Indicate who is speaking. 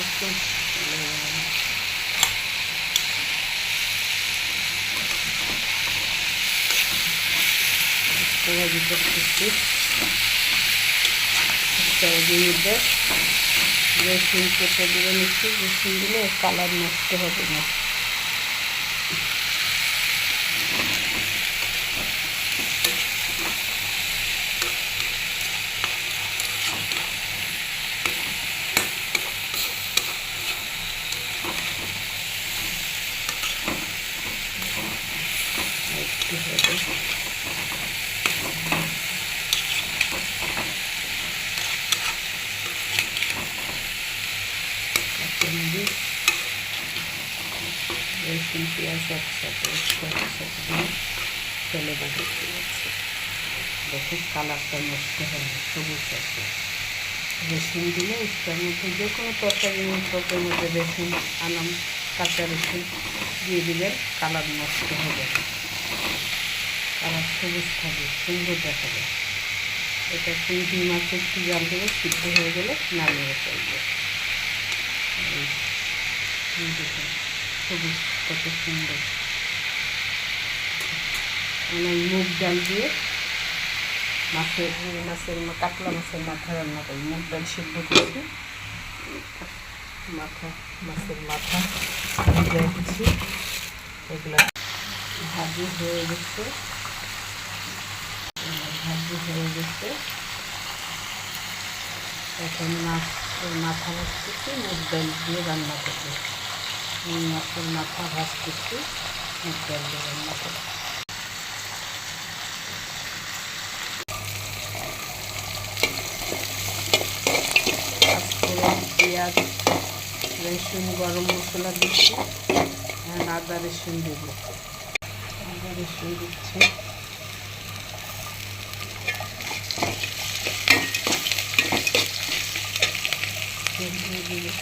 Speaker 1: একটু ভাজি করতেছি। রসুন কেটে দিয়ে নিচ্ছি, রসুন দিলে কালার নষ্ট হবে না। রসুন পেঁয়াজ একসাথে দিয়ে তেলে ভাজি দিয়েছি। দেখুন কালারটা নষ্ট হয় না, সবুজ আছে। রসুন দিলে এটার মধ্যে যে কোনো তরকারির মধ্যে রসুন আনাম কাঁচা রসুন দিয়ে দিবেন, কালার নষ্ট হবে না, কালার সবুজ থাকবে, সুন্দর দেখাবে। এটা চিংড়ি মাছ একটু জাল দেবে, সিদ্ধ হয়ে গেলে নামিয়ে ফেলবে। সবুজ কত সুন্দর। আমি মুগ ডাল দিয়ে কাতলা মাছের মাথা রান্না করি। মুগ ডাল সিদ্ধ করেছি, মাছের মাথা দিচ্ছি। এগুলো ভাজি হয়ে গেছে, এখন মাথা ভাজতেছি, মুগ ডাল দিয়ে রান্না করবো। মাছের মাথা ভাজতেছি, মুগ ডাল দিয়ে রান্না করবো। পেঁয়াজ, রসুন, গরম মশলা দিচ্ছি, আদা রসুন দেব। আদা রসুন দিচ্ছি, দিয়ে